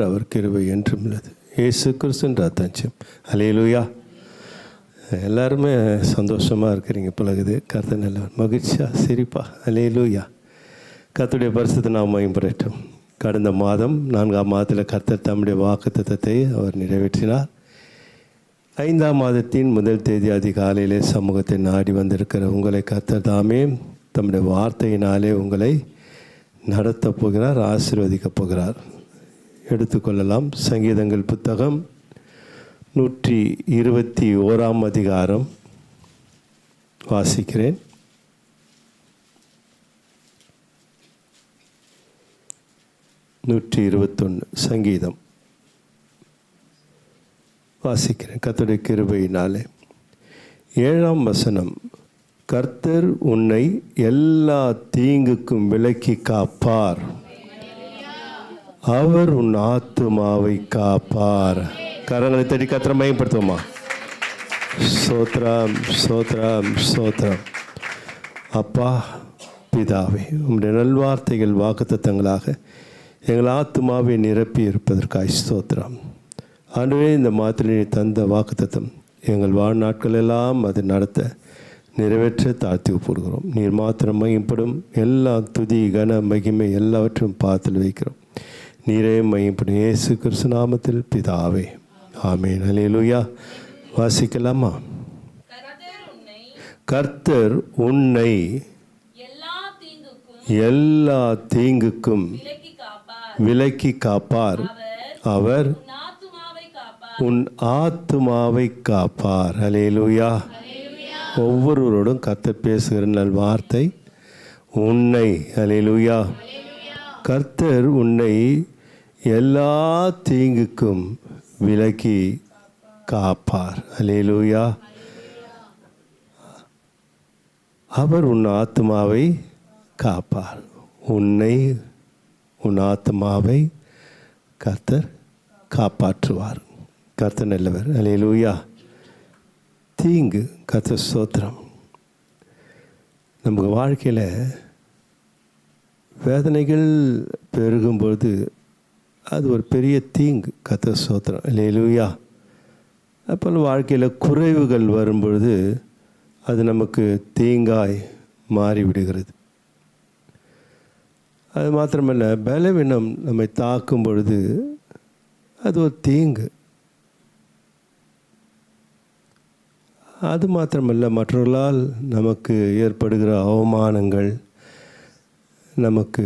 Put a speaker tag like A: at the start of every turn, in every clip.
A: அவர் கிருபை என்றும் உள்ளது. இயேசு கிறிஸ்துவின் ரத்தம். அல்லேலூயா. எல்லாருமே சந்தோஷமாக இருக்கிறீங்க பழகுது. கர்த்தர் நல்லவர். மகிழ்ச்சியாக சிரிப்பா. அல்லேலூயா. கர்த்தருடைய பரிசுத்த நாமம் மகிமைப்படட்டும். கடந்த மாதம் 4ஆம் மாதத்தில் கர்த்தர் தம்முடைய வாக்குத்தத்தத்தை அவர் நிறைவேற்றினார். 5ஆம் மாதத்தின் முதல் தேதி அதிகாலையிலே சமூகத்தை நாடி வந்திருக்கிற உங்களை கர்த்தர் தாமே தம்முடைய வார்த்தையினாலே உங்களை நடத்தப் போகிறார், ஆசீர்வதிக்கப் போகிறார். எடுத்துக்கொள்ளலாம். சங்கீதங்கள் புத்தகம் 121ஆம் அதிகாரம் வாசிக்கிறேன். சங்கீதம் வாசிக்கிறேன் கர்த்தருடைய கிருபையினாலே. 7ஆம் வசனம். கர்த்தர் உன்னை எல்லா தீங்குக்கும் விலக்கி காப்பார், அவர் உன் ஆத்துமாவை காப்பார். கரங்களை தட்டி கர்த்தரை மகிமைப்படுத்துவோமா? ஸ்தோத்திரம், ஸ்தோத்திரம், ஸ்தோத்திரம். அப்பா பிதாவே, உம்முடைய நல்வார்த்தைகள் வாக்குத்தத்தங்களாக எங்கள் ஆத்துமாவை நிரப்பி இருப்பதற்காக ஸ்தோத்திரம். ஆண்டவரே, இந்த மாத்திரை தந்த வாக்குத்தத்தம் எங்கள் வாழ்நாட்கள் எல்லாம் அது நடத்த நிறைவேற்ற தாழ்த்தி போடுகிறோம். நீர் மாத்திரம் மகிமைப்படும். எல்லா துதி கன மகிமை எல்லாவற்றையும் பார்த்து வைக்கிறோம். நீரே மகிமைப்படும். இயேசு கிறிஸ்து நாமத்தில் பிதாவே, ஆமென். அல்லேலூயா. வாசிக்கலாமா? கர்த்தர் உன்னை எல்லா தீங்குக்கும் விலக்கி காப்பார், அவர் உன் ஆத்துமாவை காப்பார். அல்லேலூயா. ஒவ்வொருவரோடும் கர்த்தர் பேசுகிற நல் வார்த்தை உன்னை. அல்லேலூயா. கர்த்தர் உன்னை எல்லா தீங்குக்கும் விலக்கி காப்பார். அல்லேலூயா. அவர் உன் ஆத்துமாவை காப்பார். உன்னை, உன் ஆத்துமாவை கர்த்தர் காப்பாற்றுவார். கர்த்தர் நல்லவர். அல்லேலூயா. தீங்கு, கர்த்தர் ஸ்தோத்திரம். நமக்கு வாழ்க்கையில் வேதனைகள் பெருகும்போது அது ஒரு பெரிய தீங்கு. கர்த்தர் ஸ்தோத்திரம். அல்லேலூயா. அப்போ வாழ்க்கையில் குறைவுகள் வரும்பொழுது அது நமக்கு தீங்காய் மாறிவிடுகிறது. அது மாத்திரமல்ல, பலவீனம் நம்மை தாக்கும் பொழுது அது ஒரு தீங்கு. அது மாத்திரமல்ல, மற்றவர்களால் நமக்கு ஏற்படுகிற அவமானங்கள் நமக்கு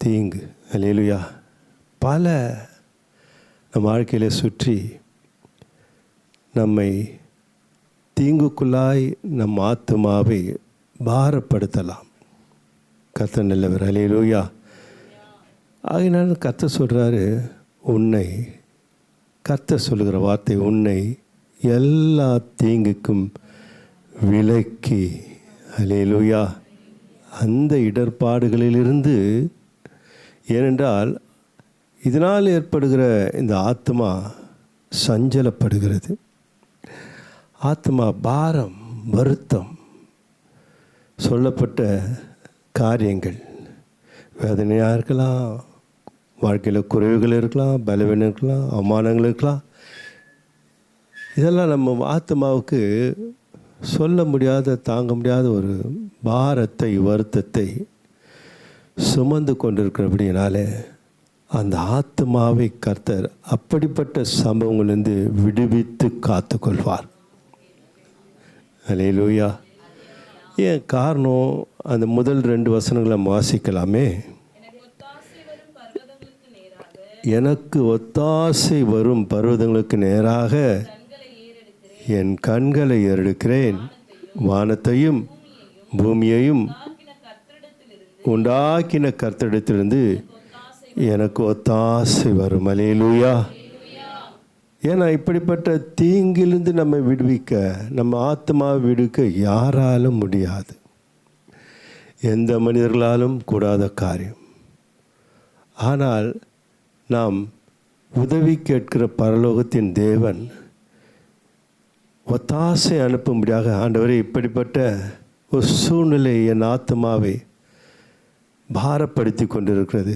A: தீங்கு. அல்லேலூயா. பல நம் வாழ்க்கையில் சுற்றி நம்மை தீங்குக்குள்ளாய் நம் ஆத்துமாவை பாரப்படுத்தலாம். கர்த்தர் நல்லவர். அல்லேலூயா. ஆகினால கர்த்தர் சொல்கிறாரு, உன்னை, கர்த்தர் சொல்லுகிற வார்த்தை உன்னை எல்லா தீங்குக்கும் விலக்கி. அல்லேலூயா. அந்த இடர்பாடுகளிலிருந்து, ஏனென்றால் இதனால் ஏற்படுகிற இந்த ஆத்மா சஞ்சலப்படுகிறது. ஆத்மா பாரம், வருத்தம், சொல்லப்பட்ட காரியங்கள் வேதனையாக இருக்கலாம், வாழ்க்கையில் குறைவுகள் இருக்கலாம், பலவீனம் இருக்கலாம், அவமானங்கள் இருக்கலாம். இதெல்லாம் நம்ம ஆத்மாவுக்கு சொல்ல முடியாத, தாங்க முடியாத ஒரு பாரத்தை, வருத்தத்தை சுமந்து கொண்டிருக்கிறபடினாலே அந்த ஆத்மாவை கர்த்தர் அப்படிப்பட்ட சம்பவங்களிலிருந்து விடுவித்து காத்துக்கொள்வார். அல்லேலூயா. ஏன் காரணம்? அந்த முதல் 2 வசனங்களை வாசிக்கலாமே. எனக்கு ஒத்தாசை வரும் பர்வதங்களுக்கு நேராக என் கண்களை ஏறெடுக்கிறேன். வானத்தையும் பூமியையும் உண்டாக்கின கர்த்தரிடத்திலிருந்து எனக்கு ஒத்தாசை வரும். அல்லேலூயா. ஏன்னா இப்படிப்பட்ட தீங்கிலிருந்து நம்மை விடுவிக்க, நம்ம ஆத்மாவை விடுவிக்க யாராலும் முடியாது. எந்த மனிதர்களாலும் கூடாத காரியம். ஆனால் நாம் உதவி கேட்கிற பரலோகத்தின் தேவன் ஒத்தாசை அனுப்பும்படியாக, ஆண்டவரே, இப்படிப்பட்ட ஒரு சூழ்நிலை என் ஆத்மாவை பாரப்படுத்தி கொண்டிருக்கிறது.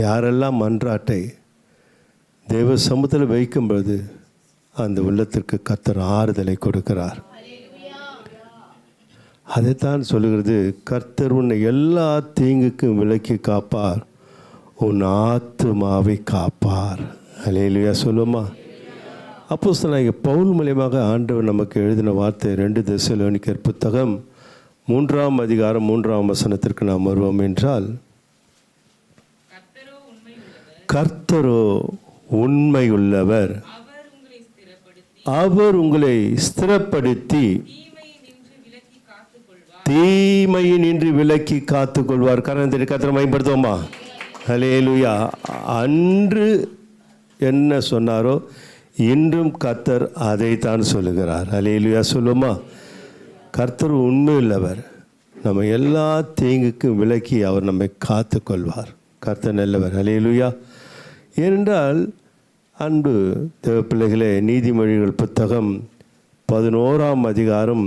A: யாரெல்லாம் மன்றாட்டை தேவ சமூகத்தில் வைக்கும்போது அந்த உள்ளத்திற்கு கர்த்தர் ஆறுதலை கொடுக்கிறார். அதைத்தான் சொல்லுகிறது, கர்த்தர் உன்னை எல்லா தீங்குக்கும் விலக்கி காப்பார், உன் ஆத்துமாவை காப்பார். அல்லேலூயா சொல்லுமா? அப்போஸ்தலனாகிய பவுல் மூலமாக ஆண்டவர் நமக்கு எழுதின வார்த்தை 2 தெசலோனிக்கர் புத்தகம் 3ஆம் அதிகாரம் 3ஆம் வசனத்திற்கு நாம் வருவோம் என்றால், கர்த்தரோ உண்மையுள்ளவர், அவர் உங்களை ஸ்திரப்படுத்தி தீமையினின்று விலக்கி காத்துக்கொள்வார். கர்த்தரை கர்த்தரை மகிமைப்படுத்துவோமா? அல்லேலூயா. அன்று என்ன சொன்னாரோ இன்றும் கர்த்தர் அதைத்தான் சொல்லுகிறார். அல்லேலூயா சொல்லுமா? கர்த்தர் உண்மையுள்ளவர், நம்ம எல்லா தீங்குக்கும் விலக்கி அவர் நம்மை காத்து கொள்வார். கர்த்தர் நல்லவர். அல்லேலூயா. ஏனென்றால் அன்பு தேவ பிள்ளைகளே, நீதிமொழிகள் புத்தகம் 11ஆம் அதிகாரம்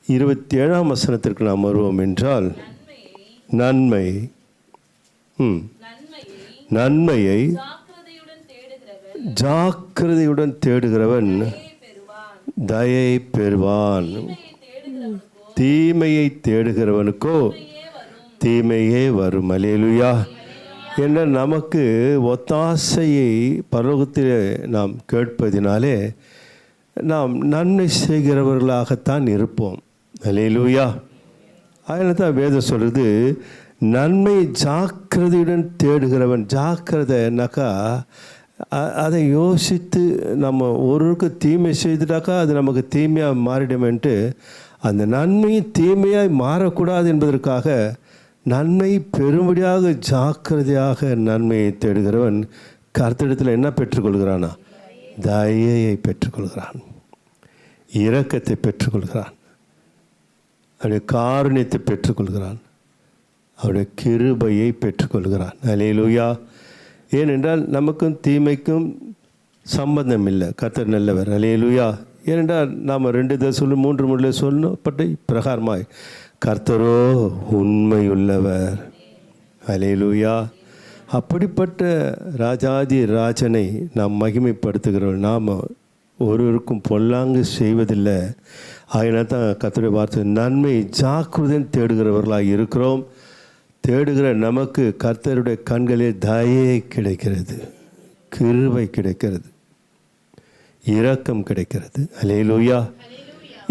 A: 27ஆம் வசனத்திற்கு நாம் வருவோம் என்றால், நன்மையை ஜாக்கிரதையுடன் தேடுகிறவன் தயை பெறுவான், தீமையை தேடுகிறவனுக்கோ தீமையே வரும். அல்லேலூயா. என்ற நமக்கு ஒத்தாசையை பரலோகத்தில் நாம் கேட்பதினாலே நாம் நன்மை செய்கிறவர்களாகத்தான் இருப்போம். அல்லேலூயா. அதனால தான் வேதம் சொல்கிறது, நன்மை ஜாக்கிரதையுடன் தேடுகிறவன். ஜாக்கிரதைனாக்கா அதை யோசித்து நம்ம ஒருவருக்கு தீமை செய்துட்டாக்கா அது நமக்கு தீமையாக மாறிடுமென்ட்டு அந்த நன்மை தீமையாய் மாறக்கூடாது என்பதற்காக நன்மை பெரும்படியாக ஜாக்கிரதையாக நன்மையை தேடுகிறவன் கர்த்தரிடத்தில் என்ன பெற்றுக்கொள்கிறானா? தயையை பெற்றுக்கொள்கிறான், இரக்கத்தை பெற்றுக்கொள்கிறான், அவருடைய காருண்யத்தை பெற்றுக்கொள்கிறான், அவருடைய கிருபையை பெற்றுக்கொள்கிறான். அல்லேலூயா. ஏனென்றால் நமக்கும் தீமைக்கும் சம்பந்தம் இல்லை. கர்த்தர் நல்லவர். அல்லேலூயா. ஏனென்றால் நாம் 2 தெசலோனிக்கர் 3 சொல்லப்பட்ட பிரகாரமாய் கர்த்தரோ உண்மையுள்ளவர். அல்லேலூயா. அப்படிப்பட்ட ராஜாதி ராஜனை நாம் மகிமைப்படுத்துகிறோம். நாம் ஒருவருக்கும் பொல்லாங்கு செய்வதில்லை. அதனால் தான் கர்த்தருடைய வார்த்தை, நன்மை ஜாக்கிரதையும் தேடுகிறவர்களாக இருக்கிறோம். தேடுகிற நமக்கு கர்த்தருடைய கண்களில் தயை கிடைக்கிறது, கிருபை கிடைக்கிறது, இரக்கம் கிடைக்கிறது. அல்லேலூயா.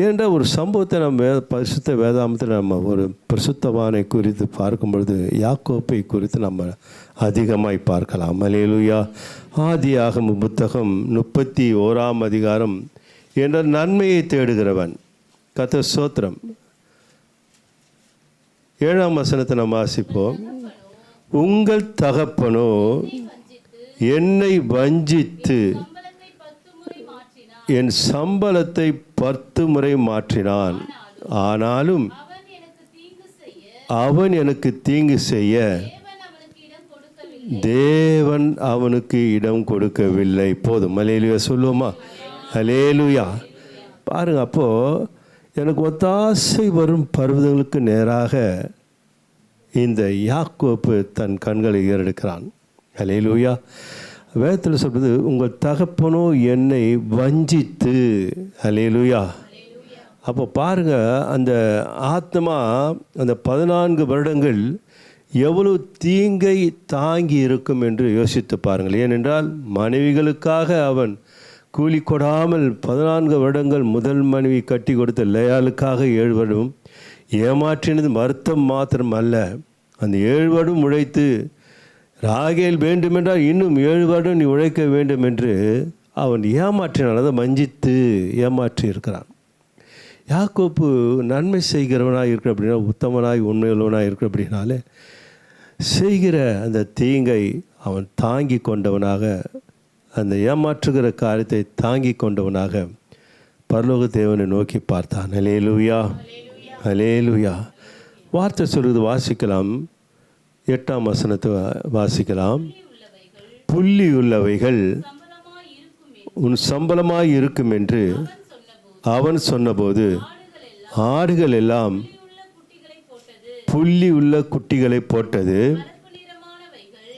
A: ஏனென்றால் ஒரு சம்பவத்தை நம்ம பரிசுத்த வேதாமத்தில் நம்ம ஒரு பரிசுத்தவானை குறித்து பார்க்கும் பொழுது யாக்கோப்பை குறித்து நம்ம அதிகமாய் பார்க்கலாம். அல்லேலூயா. ஆதியாகம புத்தகம் 31ஆம் அதிகாரம் என்றால் நன்மையை தேடுகிறவன். கர்த்தர் ஸ்தோத்திரம். 7ஆம் வசனத்தை நாம் வாசிப்போம். உங்கள் தகப்பனோ என்னை வஞ்சித்து என் சம்பளத்தை 10 முறை மாற்றினான், ஆனாலும் அவன் எனக்கு தீங்கு செய்ய தேவன் அவனுக்கு இடம் கொடுக்கவில்லை. போதும். அல்லேலூயா சொல்லுவோமா? அல்லேலூயா. பாருங்க, அப்போது எனக்கு ஒத்தாசை வரும் பர்வதங்களுக்கு நேராக இந்த யாக்கோப்பு தன் கண்களை ஏறெடுக்கிறான். அல்லேலூயா. வேதத்தில் சொல்வது, உங்கள் தகப்பனோ என்னை வஞ்சித்து. அல்லேலூயா. அப்போ பாருங்கள், அந்த ஆத்மா அந்த 14 வருடங்கள் எவ்வளவு தீங்கை தாங்கி இருக்கும் என்று யோசித்து பாருங்கள். ஏனென்றால் மனைவிகளுக்காக அவன் கூலி கொடாமல் 14 வருடங்கள் முதல் மனைவி கட்டி கொடுத்த லேயாளுக்காக 7 வருடம் ஏமாற்றினது வருத்தம் மாத்திரம் அல்ல, அந்த 7 வருடம் உழைத்து ராகேல் வேண்டுமென்றால் இன்னும் 7 வருடம் நீ உழைக்க வேண்டும் என்று அவன் ஏமாற்றினான். அதை வஞ்சித்து ஏமாற்றி இருக்கிறான். யாக்கோப்பு நன்மை செய்கிறவனாக இருக்கிற அப்படின்னா, உத்தமனாய் உண்மையுள்ளவனாக இருக்கிற அப்படின்னாலே செய்கிற அந்த தீங்கை அவன் தாங்கி கொண்டவனாக, அந்த ஏமாற்றுகிற காரியத்தை தாங்கி கொண்டவனாக பரலோக தேவனை நோக்கி பார்த்தான். அல்லேலூயா. அல்லேலூயா. வார்த்தை சொல்கிறது, வாசிக்கலாம். 8ஆம் வசனத்தை வாசிக்கலாம். புள்ளி உள்ளவைகள் உன் சம்பளமாய் இருக்கும் என்று அவன் சொன்னபோது ஆடுகள் எல்லாம் புள்ளி உள்ள குட்டிகளை போட்டது,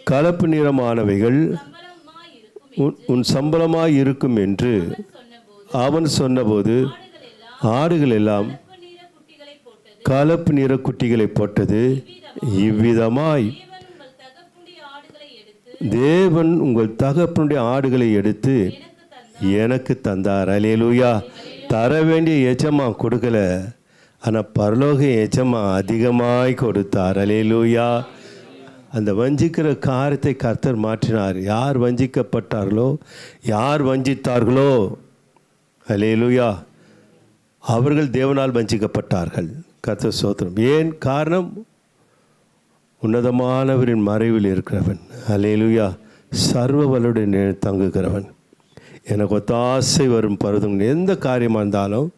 A: கலப்பு நிறமானவைகள் உன் சம்பளமாய் இருக்கும் என்று அவன் சொன்னபோது ஆடுகள் எல்லாம் கலப்பு நிற குட்டிகளை போட்டது. இவ்விதமாய் தேவன் உங்கள் தகப்பனுடைய ஆடுகளை எடுத்து எனக்கு தந்தார். அல்லேலூயா. தர வேண்டிய எஜமா கொடுக்கல, ஆனால் பரலோக எஜமா அதிகமாய் கொடுத்தார். அல்லேலூயா. அந்த வஞ்சிக்கிற காரியத்தை கர்த்தர் மாற்றினார். யார் வஞ்சிக்கப்பட்டார்களோ, யார் வஞ்சித்தார்களோ, அல்லேலூயா, அவர்கள் தேவனால் வஞ்சிக்கப்பட்டார்கள். கர்த்தர் ஸ்தோத்திரம். ஏன் காரணம்? உன்னதமானவரின் மறைவில் இருக்கிறவன், அல்லேலூயா, சர்வ வல்லவருடைய தங்குகிறவன், எனக்கு ஒத்தாசை வரும் பருதும். எந்த காரியமாக இருந்தாலும்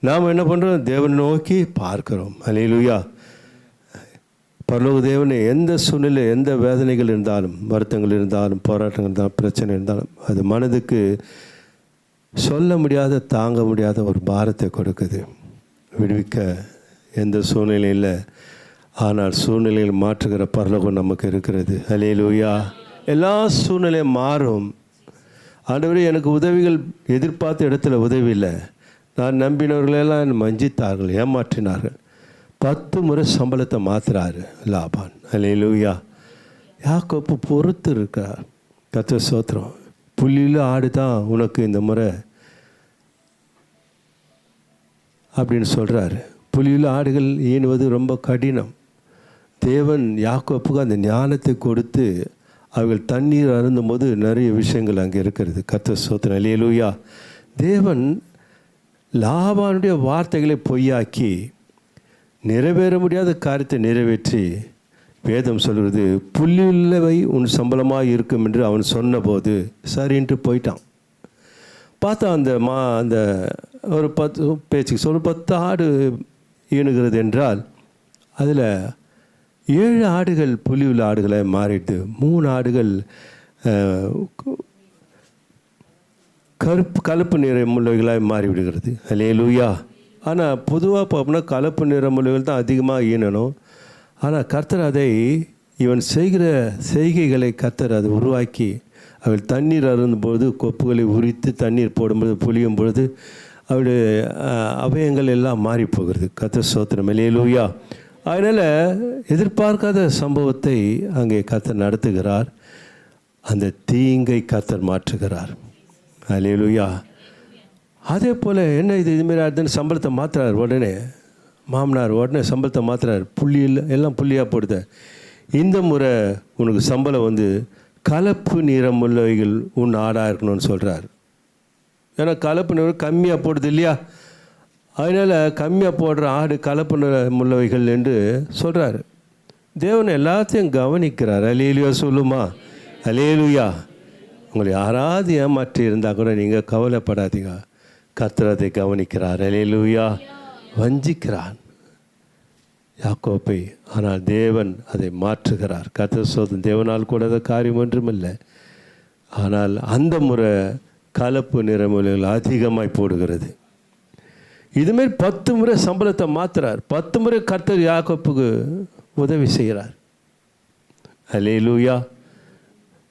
A: நாம் என்ன பண்ணுறோம்? தேவனை நோக்கி பார்க்கிறோம். அல்லேலூயா. பரலோக தேவனை எந்த சூழ்நிலை, எந்த வேதனைகள் இருந்தாலும், வருத்தங்கள் இருந்தாலும், போராட்டங்கள் இருந்தாலும், பிரச்சனை இருந்தாலும், அது மனதுக்கு சொல்ல முடியாத, தாங்க முடியாத ஒரு பாரத்தை கொடுக்குது. விடுவிக்க எந்த சூழ்நிலையில், ஆனால் சூழ்நிலையில் மாற்றுகிற பரலோகம் நமக்கு இருக்கிறது. அல்லேலூயா. எல்லா சூழ்நிலையும் மாறும். ஆண்டவரே, எனக்கு உதவிகள் எதிர்பார்த்த இடத்துல உதவி இல்லை, நான் நம்பினவர்களெல்லாம் என்னை வஞ்சித்தார்கள், ஏமாற்றினார்கள். 10 முறை சம்பளத்தை மாற்றுறாரு லாபான். அல்லேலூயா. யாக்கோப்பு பொறுத்து இருக்கார். கர்த்தர் ஸ்தோத்திரம். புள்ளியில் ஆடு தான் உனக்கு இந்த முறை அப்படின்னு சொல்கிறாரு. புள்ளியில் ஆடுகள் ஈனுவது ரொம்ப கடினம். தேவன் யாக்கோப்புக்கு அந்த ஞானத்தை கொடுத்து அவர்கள் தண்ணீர் அருந்தும் போது நிறைய விஷயங்கள் அங்கே இருக்கிறது. கர்த்தர் ஸ்தோத்திரம். அல்லேலூயா. தேவன் லாபானுடைய வார்த்தைகளை பொய்யாக்கி நிறைவேற முடியாத காரியத்தை நிறைவேற்றி, வேதம் சொல்கிறது, புல்லுள்ளவை உன் சம்பளமாக இருக்கும் என்று அவன் சொன்னபோது சரின்ட்டு போயிட்டான். பார்த்தா அந்த ஒரு 10 பேச்சுக்கு சொல்ல 10 ஆடு ஈணுகிறது என்றால் அதில் 7 ஆடுகள் புலியுள்ள ஆடுகளை மாறிடுது. 3 ஆடுகள் கலப்பு நிறமுள்ளவைகளாக மாறிவிடுகிறது. அல்லேலூயா. ஆனால் பொதுவாக பார்ப்போம்னா கலப்பு நிறமுள்ளவைகள் தான் அதிகமாக ஈனணும். ஆனால் கர்த்தர் அதை, இவன் செய்கிற செய்கைகளை கர்த்தர் அதை உருவாக்கி, அவள் தண்ணீர் அருந்தும்போது கொப்புகளை உரித்து தண்ணீர் போடும்போது, புளியும் பொழுது அவளுடைய அவயங்கள் எல்லாம் மாறி போகிறது. கர்த்தர் ஸ்தோத்திரம். அல்லேலூயா. அதனால் எதிர்பார்க்காத சம்பவத்தை அங்கே கர்த்தர் நடத்துகிறார். அந்த தீங்கை கர்த்தர் மாற்றுகிறார். அல்லேலூயா. அதே போல் என்ன இதுமாரி ஆடுதுன்னு சம்பளத்தை மாற்றுறார். உடனே மாமனார் உடனே சம்பளத்தை மாற்றுறார். புள்ளியில் எல்லாம் புள்ளியாக போடுத. இந்த முறை உனக்கு சம்பளம் கலப்பு நிறமுள்ளவைகள் உன் ஆடாக இருக்கணும்னு சொல்கிறார். ஏன்னா கலப்பு நிறம் கம்மியாக போடுது இல்லையா, அதனால் கம்மியாக போடுற ஆடு கலப்பு நிறமுள்ளவைகள் என்று சொல்கிறார். தேவன் எல்லாத்தையும் கவனிக்கிறார். அல்லேலூயா சொல்லுமா? அல்லேலூயா. உங்களை யாராவது ஏமாற்றி இருந்தால் கூட நீங்கள் கவலைப்படாதீங்க. கர்த்தர் அதை கவனிக்கிறார். அல்லேலூயா. வஞ்சிக்கிறான் யாக்கோப்பை, ஆனால் தேவன் அதை மாற்றுகிறார். கர்த்தர் சோதன் தேவனால் கூட காரியம் ஒன்றுமில்லை. ஆனால் அந்த முறை கலப்பு நிறமுறைகள் அதிகமாய் போடுகிறது. இதுமாரி 10 முறை சம்பளத்தை மாற்றுறார். 10 முறை கர்த்தர் யாக்கோப்புக்கு உதவி செய்கிறார். அல்லேலூயா.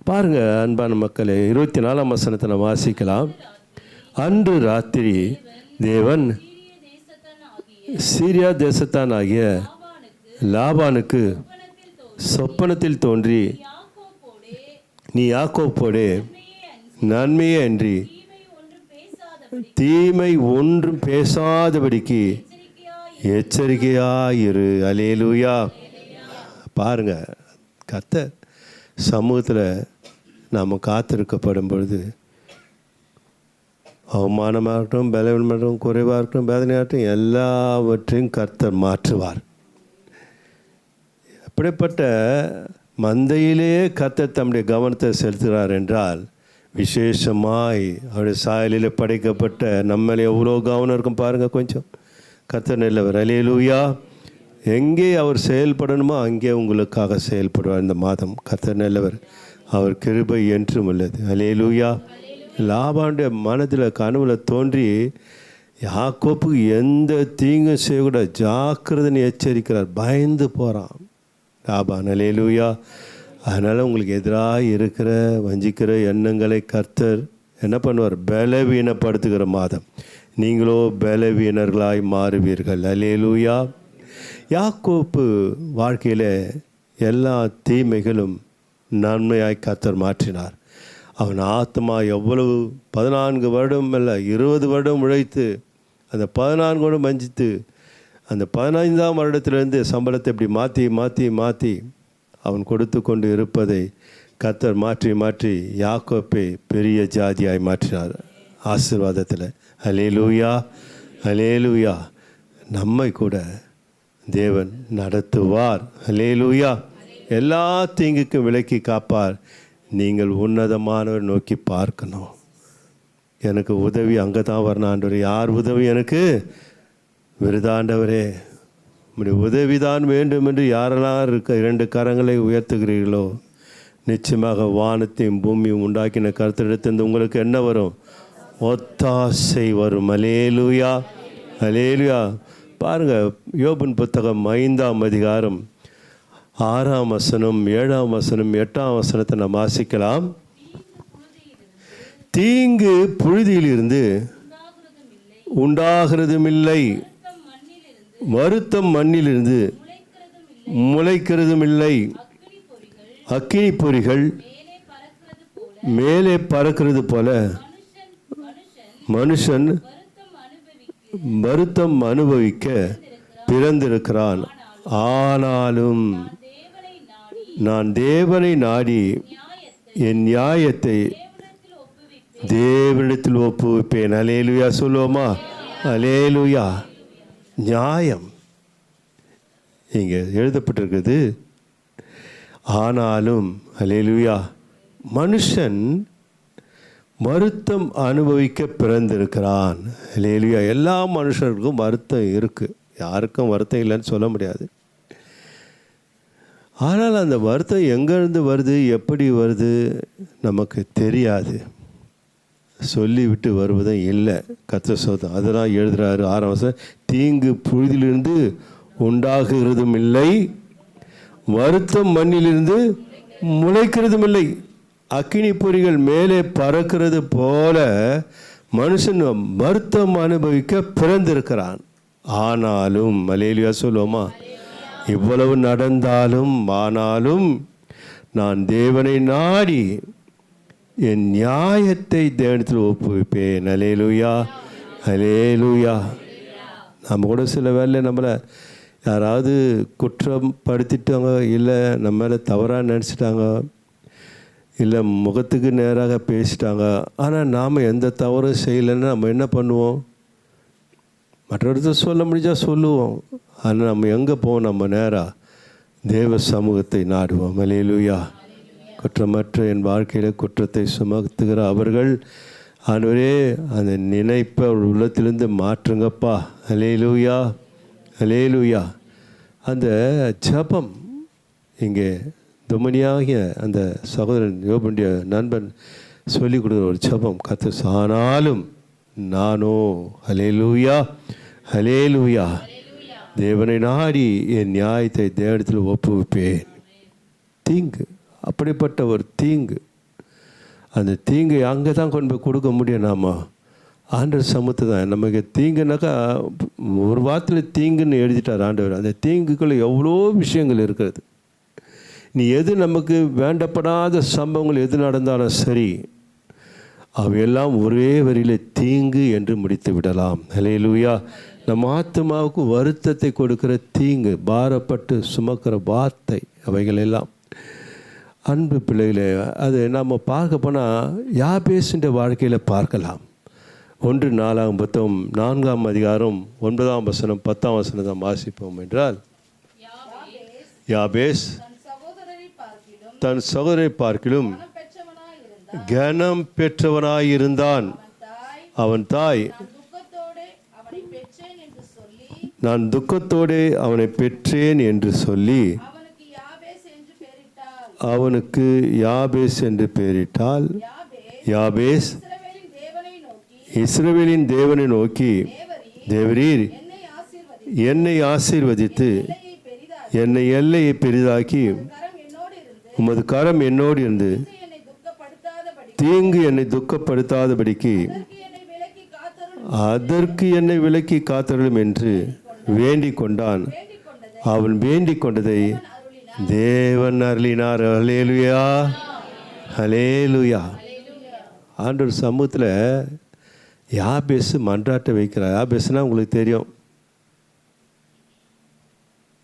A: பாருங்கள் அன்பான மக்களே, 24ஆம் வசனத்தை நம்ம வாசிக்கலாம். அன்று ராத்திரி தேவன் சீரியா தேசத்தான் ஆகிய லாபானுக்கு சொப்பனத்தில் தோன்றி, நீ யாக்கோப்போடே நன்மையே அன்றி தீமை ஒன்றும் பேசாதபடிக்கு எச்சரிக்கையாயிரு. அல்லேலூயா. பாருங்க, கர்த்தர் சமூகத்தில் நாம் காத்திருக்கப்படும் பொழுது அவமானமாக இருக்கட்டும், பலவீனமாக இருக்கட்டும், குறைவாக இருக்கட்டும், வேதனையாகட்டும், எல்லாவற்றையும் கர்த்தர் மாற்றுவார். அப்படிப்பட்ட மந்தையிலேயே கர்த்தர் தம்முடைய கவனத்தை செலுத்துகிறார் என்றால், விசேஷமாய் அவருடைய சாயலில் படைக்கப்பட்ட நம்மளே எவ்வளோ கவனம் இருக்கும் பாருங்கள். கொஞ்சம் கர்த்தர் நல்லவர். அல்லேலூயா. எங்கே அவர் செயல்படணுமோ அங்கே உங்களுக்காக செயல்படுவார். இந்த மாதம் கர்த்தர் நல்லவர். அவர் கிருபை என்றும் உள்ளது. அல்லேலூயா. லாபானுடைய மனதில் கனவுல தோன்றி யாக்கோப்புக்கு எந்த தீங்கும் செய்யக்கூட ஜாக்கிரதைன்னு எச்சரிக்கிறார். பயந்து போகிறான் லாபான். அல்லேலூயா. அதனால் உங்களுக்கு எதிராக இருக்கிற வஞ்சிக்கிற எண்ணங்களை கர்த்தர் என்ன பண்ணுவார்? பலவீனப்படுத்துகிற மாதம். நீங்களோ பலவீனர்களாய் மாறுவீர்கள். அல்லேலூயா. யாக்கோப்பு வாழ்க்கையில் எல்லா தீமைகளும் நன்மையாய் கர்த்தர் மாற்றினார். அவன் ஆத்மா எவ்வளவு 14 வருடம் அல்ல 20 வருடம் உழைத்து அந்த 14 வருடம் வஞ்சித்து அந்த 15ஆம் வருடத்திலிருந்து சம்பளத்தை இப்படி மாற்றி மாற்றி மாற்றி அவன் கொடுத்து கொண்டு இருப்பதை கர்த்தர் மாற்றி மாற்றி யாக்கோப்பை பெரிய ஜாதியாய் மாற்றினார் ஆசீர்வாதத்தில். அல்லேலூயா, அல்லேலூயா. நம்மை கூட தேவன் நடத்துவார். அல்லேலூயா. எல்லா தீங்குக்கும் விலக்கி காப்பார். நீங்கள் உன்னதமானவர் நோக்கி பார்க்கணும். எனக்கு உதவி அங்கே தான் வரணும் ஆண்டவரே. யார் உதவி எனக்கு? விருதாண்டவரே, உம்முடைய உதவிதான் வேண்டும் என்று யாரெல்லாம் இருக்க 2 கரங்களை உயர்த்துகிறீர்களோ நிச்சயமாக வானத்தையும் பூமியும் உண்டாக்கின கர்த்தரிடத்திலிருந்து உங்களுக்கு என்ன வரும்? ஒத்தாசை வரும். அல்லேலூயா, அல்லேலூயா. பாருங்கள், யோபின் புத்தகம் 5ஆம் அதிகாரம் 6ஆம் வசனம் 7ஆம் வசனம் 8ஆம் வசனத்தை நாம் வாசிக்கலாம். தீங்கு புழுதியிலிருந்து உண்டாகிறதும் இல்லை, வருத்தம் மண்ணிலிருந்து முளைக்கிறதும் இல்லை. அக்கினி பொறிகள் மேலே பறக்கிறது போல மனுஷன் வருத்தம் அனுபவிக்க பிறந்திருக்கிறான். ஆனாலும் நான் தேவனை நாடி என் நியாயத்தை தேவனிடத்தில் ஒப்புவிப்பேன். அல்லேலூயா சொல்லுவோமா? அல்லேலூயா. நியாயம் இங்கே எழுதப்பட்டிருக்குது. ஆனாலும் அல்லேலூயா, மனுஷன் வருத்தம் அனுபவிக்க பிறந்திருக்கிறான். அல்லேலூயா. எல்லா மனுஷருக்கும் வருத்தம் இருக்குது, யாருக்கும் வருத்தம் இல்லைன்னு சொல்ல முடியாது. ஆனால் அந்த வருத்தம் எங்கேருந்து வருது, எப்படி வருது நமக்கு தெரியாது. சொல்லிவிட்டு வருவதும் இல்லை. கர்த்தர் சொல்லுதான் அதெல்லாம் எழுதுகிறாரு 6ஆம் வசனம். தீங்கு புழுதியிலிருந்து உண்டாகுகிறதும் இல்லை, வருத்தம் மண்ணிலிருந்து முளைக்கிறதும் இல்லை. அக்கினி பொறிகள் மேலே பறக்கிறது போல மனுஷன் வருத்தம் அனுபவிக்க பிறந்திருக்கிறான். ஆனாலும் அல்லேலூயா சொல்லுவோமா? இவ்வளவு நடந்தாலும் ஆனாலும் நான் தேவனை நாடி என் நியாயத்தை தேவனிடத்தில் ஒப்புவிப்பேன். அல்லேலூயா, அல்லேலூயா. நம்ம கூட சில வேலை நம்மளை யாராவது குற்றம் படுத்திட்டாங்க, இல்லை நம்ம மேலே தவறாக நினச்சிட்டாங்க, இல்லை முகத்துக்கு நேராக பேசிட்டாங்க. ஆனால் நாம் எந்த தவறும் செய்யலைன்னு நம்ம என்ன பண்ணுவோம்? மற்றவர்கிட்ட சொல்ல முடிஞ்சால் சொல்லுவோம். ஆனால் நம்ம எங்கே போவோம்? நம்ம நேராக தேவ சமூகத்தை நாடுவோம். அல்லேலூயா. குற்றமற்ற என் வாழ்க்கையில் குற்றத்தை சுமத்துகிற அவர்கள் ஆண்டவரே அந்த நினைப்பை அவர் உள்ளத்திலிருந்து மாற்றுங்கப்பா. அல்லேலூயா, அல்லேலூயா. அந்த ஜபம் இங்கே துமனியாகிய அந்த சகோதரன் யோபுடைய நண்பன் சொல்லிக் கொடுக்குற ஒரு ஜபம் கர்த்தர். ஆனாலும் நானோ அல்லேலூயா, அல்லேலூயா, தேவனை நாடி என் நியாயத்தை தேவனிடத்தில் ஒப்புவிப்பேன். தீங்கு, அப்படிப்பட்ட ஒரு தீங்கு, அந்த தீங்கை அங்கே தான் கொண்டு போய் கொடுக்க முடியும். நாம் ஆண்டவர் சமூகத்தை தான். நமக்கு தீங்குனாக்கா ஒரு வாரத்தில் தீங்குன்னு எழுதிட்டார் ஆண்டவர். அந்த தீங்குக்குள்ளே எவ்வளோ விஷயங்கள் இருக்கிறது. நீ எது நமக்கு வேண்டப்படாத சம்பவங்கள் எது நடந்தாலும் சரி, அவையெல்லாம் ஒரே வரியில் தீங்கு என்று முடித்து விடலாம். அல்லேலூயா. நம்ம ஆத்மாவுக்கு வருத்தத்தை கொடுக்கிற தீங்கு, பாரப்பட்டு சுமக்கிற வார்த்தை, அவைகள் எல்லாம் அன்பு பிள்ளைகளே, அது நம்ம பார்க்க போனால் யாபேசுன்ற வாழ்க்கையில் பார்க்கலாம். 1 புத்தகம் 4ஆம் அதிகாரம் 9ஆம் வசனம் 10ஆம் வசனம் தான் வாசிப்போம் என்றால், யாபேஸ் தன் சகோதரை பார்க்கிலும் கனம் பெற்றவனாயிருந்தான். அவன் தாய் நான் துக்கத்தோடு அவனை பெற்றேன் என்று சொல்லி அவனுக்கு யாபேஸ் என்று பெயரிட்டால். யாபேஸ் இஸ்ரவேலின் தேவனை நோக்கி, தேவரீர் என்னை ஆசீர்வதித்து என்னை எல்லையை பெரிதாக்கி உமது கரம் என்னோடு இருந்து தீங்கு என்னை துக்கப்படுத்தாதபடிக்கு அதற்கு என்னை விலக்கி காத்தருளும் என்று வேண்டிக் கொண்டான். அவன் வேண்டிக் கொண்டதை தேவன் அருளினார். ஹல்லேலூயா, ஹல்லேலூயா. ஆண்டவர் சமூகத்தில் யாபேஸ் மன்றாட்ட வைக்கிறார். யாபேஸ்னா உங்களுக்கு தெரியும்,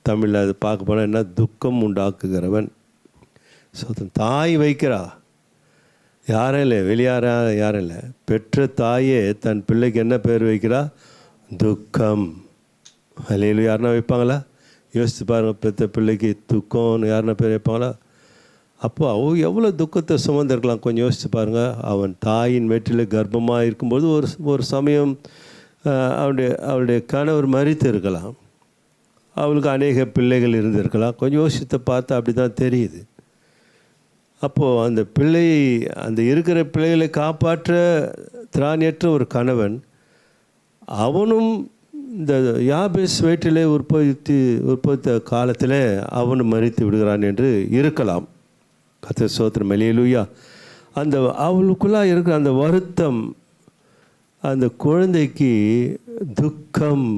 A: தமிழில் அது பார்க்க போனால் என்ன, துக்கம் உண்டாக்குகிறவன். ஸோ தாய் வைக்கிறா, யாரும் இல்லை, வெளியாரா யாரும் இல்லை, பெற்ற தாயே தன் பிள்ளைக்கு என்ன பேர் வைக்கிறா? துக்கம். ஹல்லேலூயா. யாருன்னா வைப்பாங்களா? யோசித்து பாருங்கள், பெற்ற பிள்ளைக்கு துக்கம்னு யாருன்னா பேர் வைப்பாங்களா? அப்போ எவ்வளோ துக்கத்தை சுமந்திருக்கலாம், கொஞ்சம் யோசித்து பாருங்கள். அவன் தாயின் மேட்டில் கர்ப்பமாக இருக்கும்போது ஒரு சமயம் அவளுடைய கணவர் மரித்து இருக்கலாம், அவளுக்கு அநேக பிள்ளைகள் இருந்திருக்கலாம். கொஞ்சம் யோசித்து பார்த்தா அப்படி தான் தெரியுது. அப்போது அந்த அந்த இருக்கிற பிள்ளைகளை காப்பாற்ற திராணியற்ற ஒரு கணவன், அவனும் இந்த யாபேஸ் வயிற்றிலே உற்பத்தி காலத்தில் அவனும் மரித்து விடுகிறான் என்று இருக்கலாம். கர்த்தர் ஸ்தோத்திரம், ஹல்லேலூயா. அந்த அவளுக்குள்ளாக இருக்கிற அந்த வருத்தம், அந்த குழந்தைக்கு துக்கம்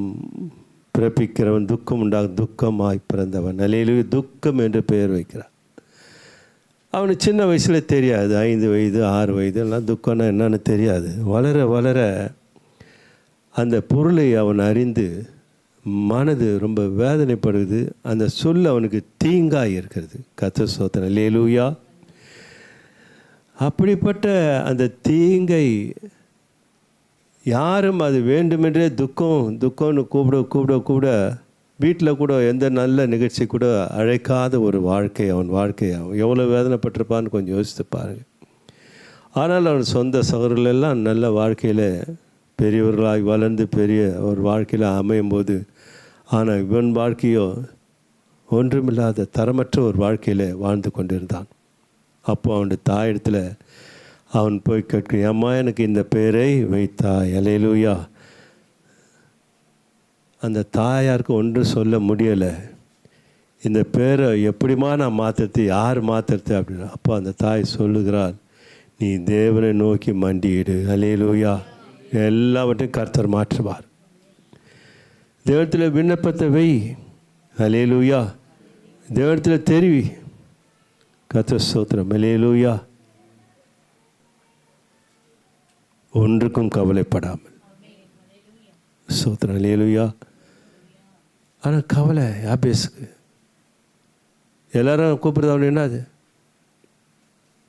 A: பிறப்பிக்கிறவன், துக்கம் துக்கமாய் பிறந்தவன். ஹல்லேலூயா. துக்கம் என்று பெயர் வைக்கிறான். அவனுக்கு சின்ன வயசில் தெரியாது, 5 வயது 6 வயது எல்லாம் துக்கம்னா என்னன்னு தெரியாது. வளர வளர அந்த பொருளை அவன் அறிந்து மனது ரொம்ப வேதனைப்படுது. அந்த சொல் அவனுக்கு தீங்காய் இருக்கிறது. கர்த்தர் ஸ்தோத்திரம், ஹல்லேலூயா. அப்படிப்பட்ட அந்த தீங்கை யாரும் அது வேண்டுமென்றே துக்கம்னு கூப்பிட வீட்டில் கூட எந்த நல்ல நிகழ்ச்சி கூட அழைக்காத ஒரு வாழ்க்கை அவன் எவ்வளோ வேதனைப்பட்டிருப்பான்னு கொஞ்சம் யோசித்து பாருங்கள். ஆனால் அவன் சொந்த சகோதரர்களெல்லாம் நல்ல வாழ்க்கையில் பெரியவர்களாய் வளர்ந்து பெரிய ஒரு வாழ்க்கையில் அமையும் போது, ஆனால் இவன் வாழ்க்கையோ ஒன்றுமில்லாத தரமற்ற ஒரு வாழ்க்கையில் வாழ்ந்து கொண்டிருந்தான். அப்போது அவனுடைய தாயிடத்தில் அவன் போய் கேட்க, அம்மா எனக்கு இந்த பெயரை வைத்தாய். ஹல்லேலூயா. அந்த தாயாருக்கு ஒன்றும் சொல்ல முடியலை. இந்த பேரை எப்படிமா நான் மாற்றுறது, யார் மாற்றுறது அப்படின்னு. அப்போ அந்த தாய் சொல்லுகிறாள், நீ தேவனை நோக்கி மண்டியிடு. ஹல்லேலூயா. எல்லாவற்றையும் கர்த்தர் மாற்றுவார். தேவத்தில் விண்ணப்பத்தை வை. ஹல்லேலூயா. தேவத்தில் தெரிவி. கர்த்தர் ஸ்தோத்திரம், ஹல்லேலூயா. ஒன்றுக்கும் கவலைப்படாமல். ஸ்தோத்திரம், ஹல்லேலூயா. ஆனால் கவலை யாபேஸுக்கு. எல்லாரும் கூப்பிடுறது அவனு என்னது?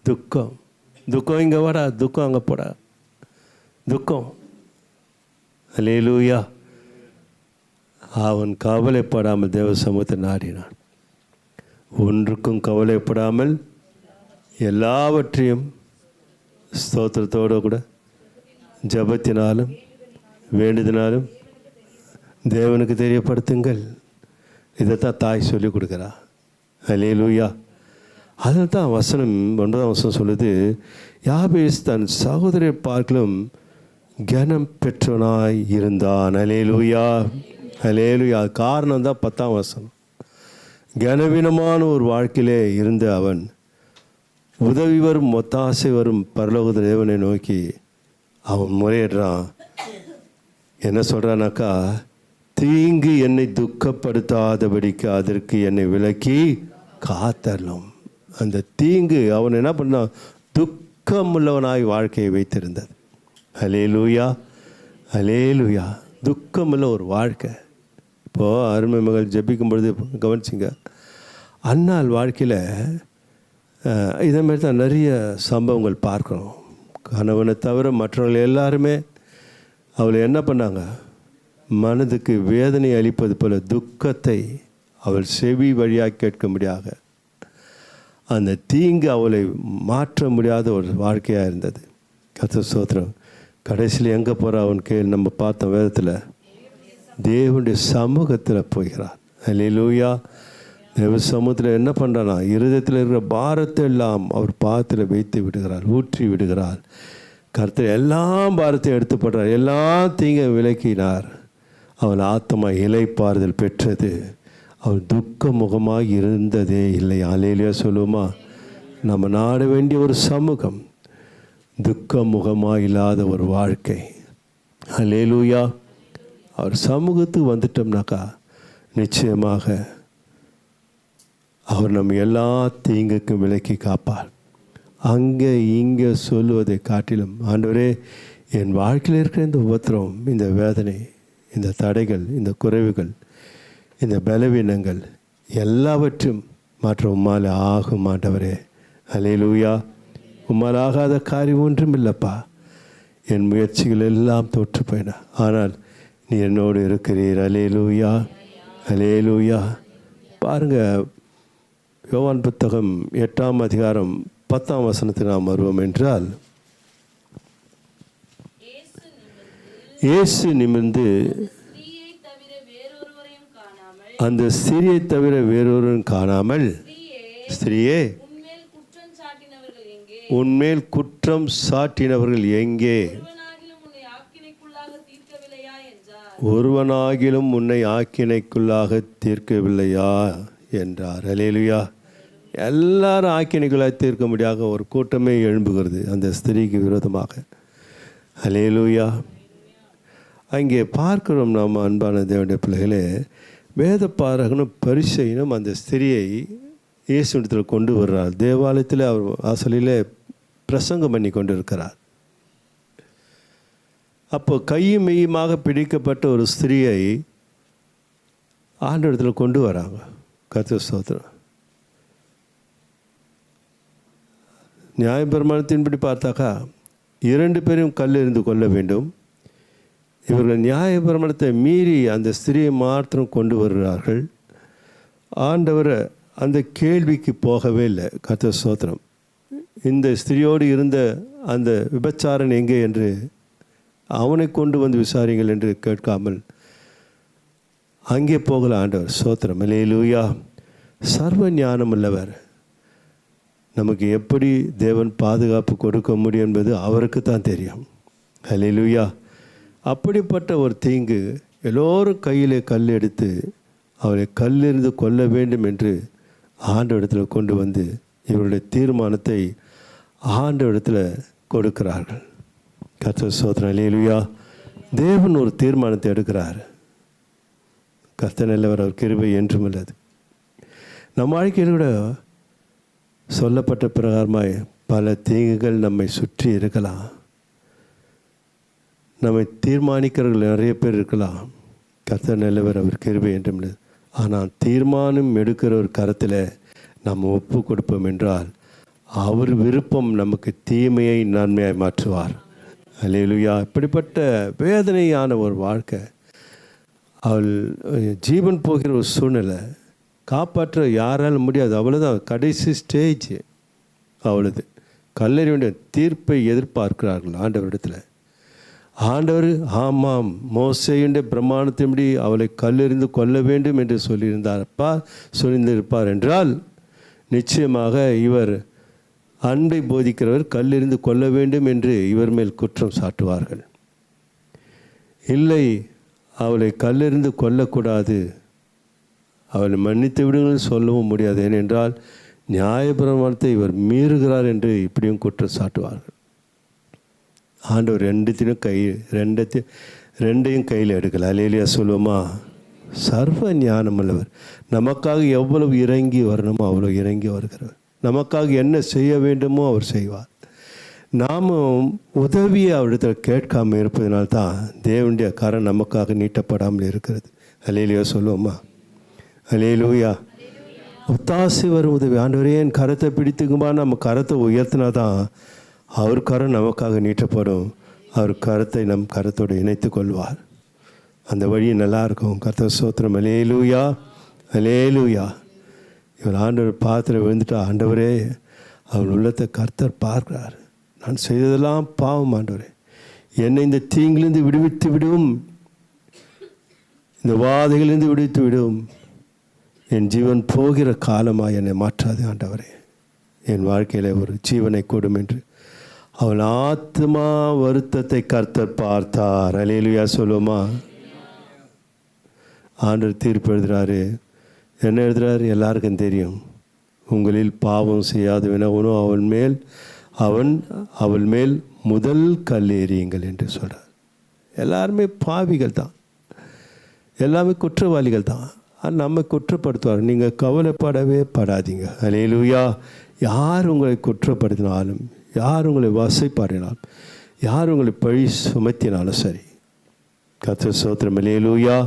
A: துக்கம். துக்கம் இங்கே வாடா, துக்கம் அங்கே போடா, துக்கம். ஹல்லேலூயா. அவன் கவலைப்படாமல் தேவ சமூகத்தை நாடினான். ஒன்றுக்கும் கவலைப்படாமல் எல்லாவற்றையும் ஸ்தோத்திரத்தோடு கூட ஜபத்தினாலும் வேண்டுதினாலும் தேவனுக்கு தெரியப்படுத்துங்கள். இதைத்தான் தாய் சொல்லிக் கொடுக்குறா. ஹல்லேலூயா. அதில் தான் வசனம் 9ஆம் வசனம் சொல்லுது, யாபேஸ் தன் சகோதரை பார்க்கலும் கனம் பெற்றவனாய் இருந்தான். ஹல்லேலூயா, ஹல்லேலூயா. காரணம் தான் 10ஆம் வசனம். கனவீனமான ஒரு வாழ்க்கையிலே இருந்த அவன் உதவி வரும் ஒத்தாசை வரும் பரலோக தேவனை நோக்கி அவன் முறையிடுறான். என்ன சொல்கிறானாக்கா, தீங்கு என்னை துக்கப்படுத்தாதபடிக்கு அதற்கு என்னை விலக்கி காத்தரலும். அந்த தீங்கு அவன் என்ன பண்ணான்? துக்கமுள்ளவனாய் வாழ்க்கையை வைத்திருந்தது. ஹல்லேலூயா, ஹல்லேலூயா. துக்கமுள்ள ஒரு வாழ்க்கை. இப்போது அருமை மகள் ஜெபிக்கும் பொழுது கவனிச்சிங்க, அன்னாள் வாழ்க்கையில் இதேமாரி தான் நிறைய சம்பவங்கள் பார்க்குறோம். கணவனை தவிர மற்றவர்கள் எல்லாருமே அவளை என்ன பண்ணாங்க? மனதுக்கு வேதனை அளிப்பது போல துக்கத்தை அவள் செவி வழியாக கேட்க முடியாத அந்த தீங்கு அவளை மாற்ற முடியாத ஒரு வாழ்க்கையாக இருந்தது. கர்த்தர் ஸ்தோத்திரம். கடைசியில் எங்கே போகிறா அவன் நம்ம பார்த்தோம் வேதத்தில், தேவனுடைய சமூகத்தில் போகிறான். ஹல்லேலூயா. தேவ சமூகத்தில் என்ன பண்ணுறானா, இருதயத்தில் இருக்கிற பாரத்தை எல்லாம் அவர் பாதத்தில் வைத்து விடுகிறார், ஊற்றி விடுகிறார். கர்த்தர் எல்லாம் பாரத்தையும் எடுத்து போடுறார், எல்லாம் தீங்கை விலக்கினார். அவன் ஆத்மா இளைப்பாறுதல் பெற்றது. அவள் துக்க முகமாக இருந்ததே இல்லை. ஹல்லேலூயா சொல்லுவோமா? நம்ம நாட வேண்டிய ஒரு சமூகம், துக்க முகமாக இல்லாத ஒரு வாழ்க்கை. அல்லேலூயா. அவர் சமூகத்துக்கு வந்துட்டோம்னாக்கா நிச்சயமாக அவர் நம்ம எல்லா தீங்குக்கும் விலக்கி காப்பார். அங்கே இங்கே சொல்லுவதை காட்டிலும், ஆண்டவரே என் வாழ்க்கையில் இருக்கிற இந்த உபத்திரம், இந்த வேதனை, இந்த தடைகள், இந்த குறைவுகள், இந்த பலவீனங்கள் எல்லாவற்றும் மாற்ற உம்மால் ஆகும் ஆண்டவரே. அல்லேலூயா. உம்மால் ஆகாத காரியம் ஒன்றும் இல்லைப்பா. என் முயற்சிகள் எல்லாம் தோற்று போயின, ஆனால் நீ என்னோடு இருக்கிறீர். அல்லேலூயா, அல்லேலூயா. பாருங்கள், யோவான் புத்தகம் 8ஆம் அதிகாரம் 10ஆம் வசனத்தில் நாம் வருவோம் என்றால், இயேசு நிமிர்ந்து அந்த ஸ்திரியை தவிர வேறொருவரையும் காணாமல், ஸ்திரியே உன்மேல் குற்றம் சாட்டினவர்கள் எங்கே? ஒருவனாகிலும் உன்னை ஆக்கினைக்குள்ளாக தீர்க்கவில்லையா என்றார். அல்லேலூயா. எல்லாரும் ஆக்கினைக்குள்ளாக தீர்க்க முடியாத ஒரு கூட்டமே எழும்புகிறது அந்த ஸ்திரீக்கு விரோதமாக. அல்லேலூயா. அங்கே பார்க்கிறோம் நாம், அன்பான தேவனுடைய பிள்ளைகளே, வேத பாரகனும் பரிசேயனும் அந்த ஸ்திரியை இயேசுவிடத்தில் கொண்டு வர்றார். தேவாலயத்தில் அவர் வாசலிலே பிரசங்கம் பண்ணி கொண்டு இருக்கிறார். அப்போ கையும் மெய்யுமாக பிடிக்கப்பட்ட ஒரு ஸ்திரியை ஆண்டவரிடத்தில் கொண்டு வராங்க. கர்த்தர் ஸ்தோத்திரம். நியாயப்பிரமாணத்தின்படி பார்த்தாக்கா 2 பேரும் கல்லெறிந்து கொள்ள வேண்டும். இவர்கள் நியாயப்பிரமாணத்தை மீறி அந்த ஸ்திரியை மாத்திரம் கொண்டு வருகிறார்கள். ஆண்டவர் அந்த கேள்விக்கு போகவே இல்லை. கர்த்தர் ஸ்தோத்திரம். இந்த ஸ்திரியோடு இருந்த அந்த விபச்சாரன் எங்கே என்று அவனை கொண்டு வந்து விசாரிங்கள் என்று கேட்காமல் அங்கே போகல ஆண்டவர். ஸ்தோத்திரம். அல்லேலூயா. சர்வ ஞானம் உள்ளவர். நமக்கு எப்படி தேவன் பாதுகாப்பு கொடுக்க முடியும் என்பது அவருக்கு தான் தெரியும். அல்லேலூயா. அப்படிப்பட்ட ஒரு தீங்கு எல்லோரும் கையிலே கல் எடுத்து அவரை கல்லெறிந்து கொள்ள வேண்டும் என்று ஆண்டவரிடத்தில் கொண்டு வந்து இவருடைய தீர்மானத்தை ஆண்டவரிடத்தில் கொடுக்கிறார்கள். கர்த்தர் ஸ்தோத்திரம். அல்லேலூயா. தேவன் ஒரு தீர்மானத்தை எடுக்கிறார். கர்த்தர் நல்லவர், அவர் கிருபை என்றும் உள்ளது. நம் வாழ்க்கையில் கூட சொல்லப்பட்ட பிரகாரமாய் பல தீங்குகள் நம்மை சுற்றி இருக்கலாம். நம்மை தீர்மானிக்கிறவர்கள் நிறைய பேர் இருக்கலாம். கர்த்தர் நல்லவர், அவர் கிருபை என்றும் உள்ளது. ஆனால் தீர்மானம் எடுக்கிற ஒரு கரத்தில் நாம் ஒப்பு கொடுப்போம் என்றால் அவர் விருப்பம் நமக்கு தீமையை நன்மையாய் மாற்றுவார். அல்லேலூயா. இப்படிப்பட்ட வேதனையான ஒரு வாழ்க்கை, அவள் ஜீவன் போகிற ஒரு சூழ்நிலை, காப்பாற்ற யாராலும் முடியாது. அவ்வளோதான், கடைசி ஸ்டேஜ் அவ்வளோது. கல்லறி வேண்டிய தீர்ப்பை எதிர்பார்க்கிறார்கள் ஆண்டவரிடத்தில். ஆண்டவர் ஆமாம், மோசேயுடைய பிரமாணத்தின்படி அவளை கல்லெறிந்து கொல்ல வேண்டும் என்று சொல்லியிருப்பார் என்றால் நிச்சயமாக இவர் அன்பை போதிக்கிறவர் கல்லெறிந்து கொள்ள வேண்டும் என்று இவர் மேல் குற்றம் சாட்டுவார்கள். இல்லை, அவளை கல்லெறிந்து கொல்லக்கூடாது, அவளை மன்னித்து விடுங்கள் சொல்லவும் முடியாது. ஏனென்றால் நியாயப்பிரமாணத்தை இவர் மீறுகிறார் என்று இப்படியும் குற்றம் சாட்டுவார்கள். ஆண்டவர் ரெண்டையும் கையில் எடுக்கல. அல்லேலூயா சொல்லுவோமா? சர்வ ஞானம் உள்ளவர். நமக்காக எவ்வளவு இறங்கி வரணுமோ அவ்வளோ இறங்கி வருகிறவர். நமக்காக என்ன செய்ய வேண்டுமோ அவர் செய்வார். நாமும் உதவியை அவரிடத்தில் கேட்காமல் இருப்பதனால்தான் தேவனுடைய கரம் நமக்காக நீட்டப்படாமல் இருக்கிறது. அல்லேலூயா சொல்லுவோமா? அல்லேலூயா. ஒத்தாசை வரும் உதவி. ஆண்டவரே என் கரத்தை பிடித்துக்குமா, நம்ம கரத்தை உயர்த்தினா தான் அவர் கரம் நமக்காக நீட்டப்படும். அவர் கரத்தை நம் கரத்தோடு இணைத்து கொள்வார். அந்த வழி நல்லாயிருக்கும். கர்த்தர் ஸ்தோத்திரம். அல்லேலூயா, அல்லேலூயா. இவர் ஆண்டவர் பாத்திரம் விழுந்துட்டா, ஆண்டவரே அவர் உள்ளத்தை கர்த்தர் பார்க்கிறார். நான் செய்ததெல்லாம் பாவம் ஆண்டவரே, என்னை இந்த தீங்கிலிருந்து விடுவித்து விடும், இந்த வாதைகளிலிருந்து விடுவித்து விடும். என் ஜீவன் போகிற காலமாக என்னை மாற்றாது ஆண்டவரே, என் வாழ்க்கையில் ஒரு ஜீவனை கொடும் என்று அவன் ஆத்மா வருத்தத்தை கர்த்தர் பார்த்தார். அல்லேலூயா சொல்லுவோமா? ஆண்டவர் தீர்ப்பு எழுதுகிறாரு. என்ன எழுதுகிறாரு? எல்லாருக்கும் தெரியும். உங்களில் பாவம் செய்யாதவனவனோ அவள் மேல் முதல் கல் எறியுங்கள் என்று சொல்கிறார். எல்லாருமே பாவிகள் தான், எல்லாமே குற்றவாளிகள் தான். நம்ம குற்றப்படுத்துவார். நீங்கள் கவலைப்படவே படாதீங்க. அல்லேலூயா. யார் உங்களை குற்றப்படுத்தினாலும், யார் உங்களை வசைப்பாடினாலும், யார் உங்களை பழி சுமத்தினாலும் சரி, கர்த்தர் ஸ்தோத்திரம். அல்லேலூயா.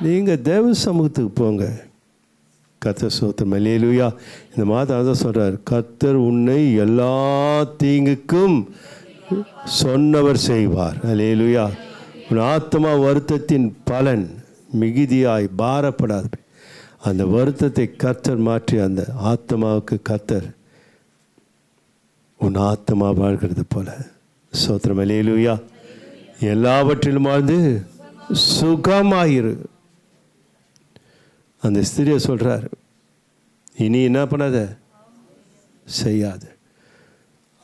A: நீங்கள் தேவ சமூகத்துக்கு போங்க. கர்த்தர் ஸ்தோத்திரம். அல்லேலூயா. இந்த மாதம் அதான் சொல்கிறார், கர்த்தர் உன்னை எல்லா தீங்குக்கும் சொன்னவர் செய்வார். அல்லேலூயா. உன் ஆத்மா வருத்தத்தின் பலன் மிகுதியாய் பாரப்படாது. அந்த வருத்தத்தை கர்த்தர் மாற்றி அந்த ஆத்மாவுக்கு கர்த்தர் உன் ஆத்மா வாழ்கிறது போல. ஸ்தோத்திரம். அல்லேலூயா. எல்லாவற்றிலும் வாழ்ந்து சுகமாயிரு. அந்த ஸ்திரியை சொல்கிறார், இனி என்ன பண்ணாத, செய்யாது.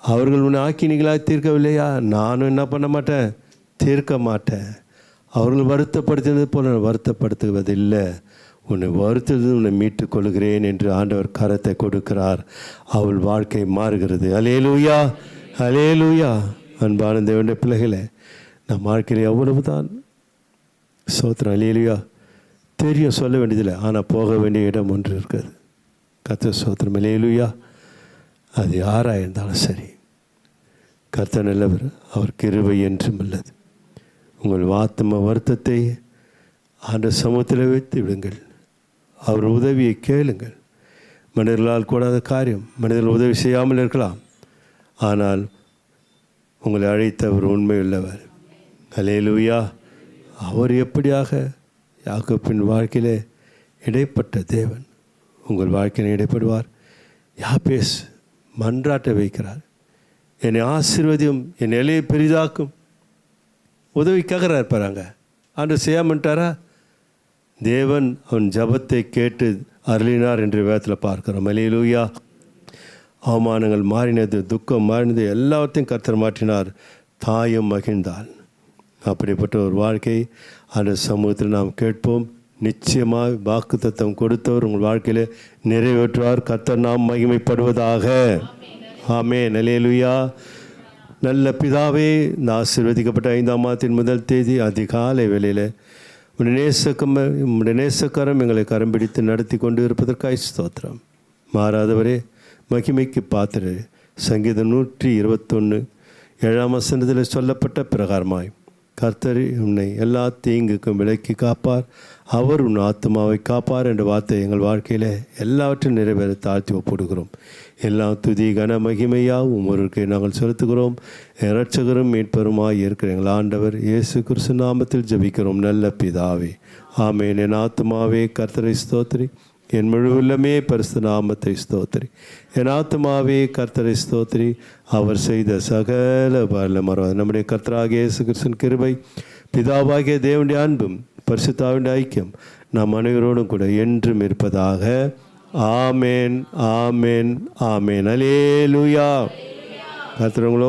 A: அவர்கள் உன்னை ஆக்கினிகளாக தீர்க்கவில்லையா, நானும் என்ன பண்ண மாட்டேன், தீர்க்க மாட்டேன். அவர்கள் வருத்தப்படுத்தினது போல வருத்தப்படுத்துவதில்லை. உன்னை வருத்தது உன்னை மீட்டு கொள்கிறேன் என்று ஆண்டவர் கரத்தை கொடுக்கிறார். அவள் வாழ்க்கை மாறுகிறது. அல்லேலூயா. அல்லேலூயா. அன்பான தேவனுடைய பிள்ளைகளே, நம் வாழ்க்கையில் எவ்வளவு தான் ஸ்தோத்திரம். அல்லேலூயா. தெரியும், சொல்ல வேண்டியதில்லை. ஆனால் போக வேண்டிய இடம் ஒன்று இருக்குது. கர்த்தர் ஸ்தோத்திரம். அல்லேலூயா. அது யாராக இருந்தாலும் சரி, கர்த்தர் நல்லவர், அவர் கிருபை என்றும் உள்ளது. உங்கள் ஆத்ம வருத்தத்தை ஆண்டவர் சமூகத்தில் வைத்து விடுங்கள். அவர் உதவியை கேளுங்கள். மனிதர்களால் கூடாத காரியம், மனிதர்கள் உதவி செய்யாமல் இருக்கலாம், ஆனால் உங்களை அழைத்தவர் உண்மையுள்ளவர். அல்லேலூயா. அவர் எப்படியாக யாக்கோபின் வாழ்க்கையிலே இடைப்பட்ட தேவன் உங்கள் வாழ்க்கையில் இடைப்படுவார். யாபேஸ் மன்றாட்ட வைக்கிறார், என்னை ஆசீர்வதியும், என் நிலையை பெரிதாக்கும். உதவிக்காக இருப்பாராங்க. ஆண்டவர் செய்யாமட்டாரா? தேவன் அவன் ஜபத்தை கேட்டு அருளினார் என்று வேதத்தில் பார்க்கிறோம். அல்லேலூயா. அவமானங்கள் மாறினது, துக்கம் மாறினது, எல்லாத்தையும் கர்த்தர் மாற்றினார். தாயும் மகிழ்ந்தாள். அப்படிப்பட்ட ஒரு வாழ்க்கை அந்த சமூகத்தில் நாம் கேட்போம். நிச்சயமாக வாக்குத்தத்தம் கொடுத்தவர் உங்கள் வாழ்க்கையில் நிறைவேற்றுவார். கர்த்தர் நாம் மகிமைப்படுவதாக. ஆமென். அல்லேலூயா. நல்ல பிதாவே, இந்த ஆசீர்வதிக்கப்பட்ட 5ஆம் மாதத்தின் முதல் தேதி அதிகாலை வேளையில் உடைய நேசக்கரம் எங்களை கரம் பிடித்து நடத்தி கொண்டு இருப்பதற்காக ஸ்தோத்திரம். மாறாதவரே, மகிமைக்கு பாத்திரரே, சங்கீதம் 121 7ஆம் வசனத்தில் சொல்லப்பட்ட பிரகாரமாய் கர்த்தர் உன்னை எல்லா தீங்குக்கும் விலக்கி காப்பார், அவர் உன் ஆத்மாவை காப்பார் என்ற வார்த்தை எங்கள் வாழ்க்கையில் எல்லாவற்றையும் நிறைவேற தாழ்த்தி ஒப்புடுகிறோம். எல்லா துதி கன மகிமையாக உமருக்கு நாங்கள் செலுத்துகிறோம். இரட்சகரும் மீட்பருமாய் இருக்கிற எங்கள் ஆண்டவர் இயேசு கிறிஸ்து நாமத்தில் ஜெபிக்கிறோம் நல்ல பிதாவே. ஆமென். என் ஆத்மாவே கர்த்தரை ஸ்தோத்திரி, என் முழு உள்ளமே பரிசுத்த நாமத்தை ஸ்தோத்திரி. என் ஆத்மாவே கர்த்தரை ஸ்தோத்திரி, அவர் செய்த சகல மரம். நம்முடைய கர்த்தராகிய இயேசு கிறிஸ்துவின் கிருபை, பிதாவாகிய தேவனுடைய அன்பும் பரிசுத்தாவின் ஐக்கியம் நம் அனைவரோடும் கூட என்றும் இருப்பதாக. ஆமேன். ஆமேன். ஆமேன். அல்லேலூயா. கர்த்தர் உங்களோடு